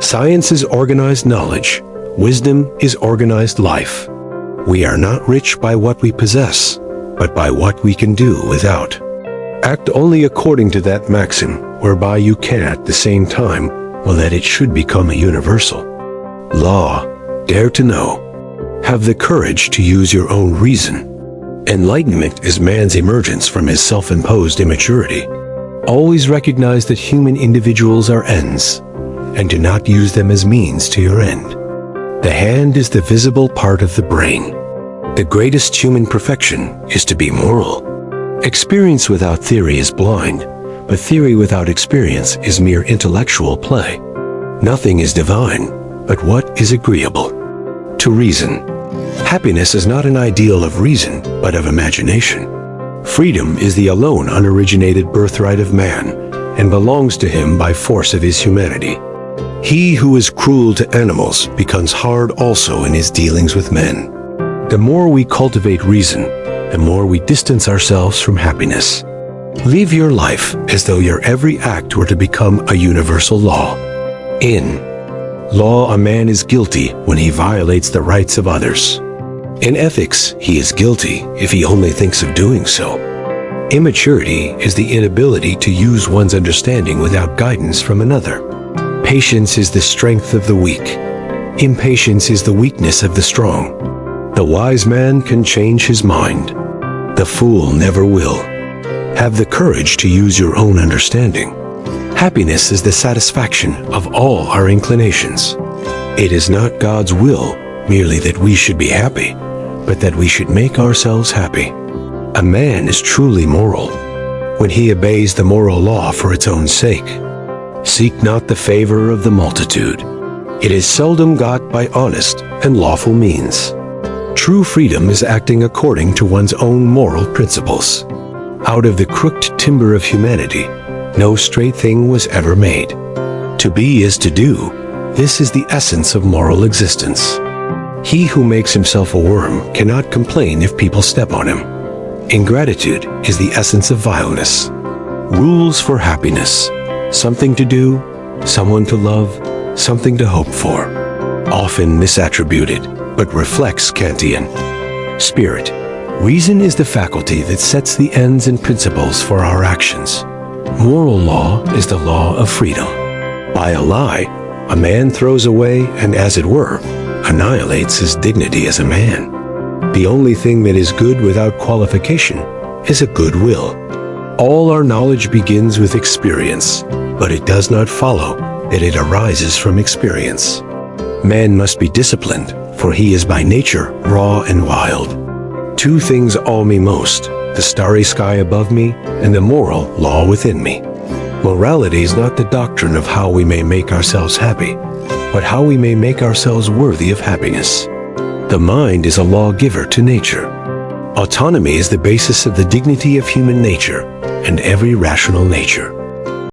Science is organized knowledge. Wisdom is organized life. We are not rich by what we possess, but by what we can do without. Act only according to that maxim, whereby you can at the same time will that it should become a universal law. Dare to know. Have the courage to use your own reason. Enlightenment is man's emergence from his self-imposed immaturity. Always recognize that human individuals are ends, and do not use them as means to your end. The hand is the visible part of the brain. The greatest human perfection is to be moral. Experience without theory is blind, but theory without experience is mere intellectual play. Nothing is divine, but what is agreeable to reason. Happiness is not an ideal of reason, but of imagination. Freedom is the alone unoriginated birthright of man, and belongs to him by force of his humanity. He who is cruel to animals becomes hard also in his dealings with men. The more we cultivate reason, the more we distance ourselves from happiness. Live your life as though your every act were to become a universal law. In law, a man is guilty when he violates the rights of others. In ethics, he is guilty if he only thinks of doing so. Immaturity is the inability to use one's understanding without guidance from another. Patience is the strength of the weak. Impatience is the weakness of the strong. The wise man can change his mind. The fool never will. Have the courage to use your own understanding. Happiness is the satisfaction of all our inclinations. It is not God's will merely that we should be happy, but that we should make ourselves happy. A man is truly moral when he obeys the moral law for its own sake. Seek not the favor of the multitude. It is seldom got by honest and lawful means. True freedom is acting according to one's own moral principles. Out of the crooked timber of humanity, no straight thing was ever made. To be is to do. This is the essence of moral existence. He who makes himself a worm cannot complain if people step on him. Ingratitude is the essence of vileness. Rules for happiness. Something to do, someone to love, something to hope for. Often misattributed, but reflects Kantian. Spirit. Reason is the faculty that sets the ends and principles for our actions. Moral law is the law of freedom. By a lie, a man throws away and, as it were, annihilates his dignity as a man. The only thing that is good without qualification is a good will. All our knowledge begins with experience, but it does not follow that it arises from experience. Man must be disciplined, for he is by nature raw and wild. Two things awe me most, the starry sky above me and the moral law within me. Morality is not the doctrine of how we may make ourselves happy, but how we may make ourselves worthy of happiness. The mind is a lawgiver to nature. Autonomy is the basis of the dignity of human nature and every rational nature.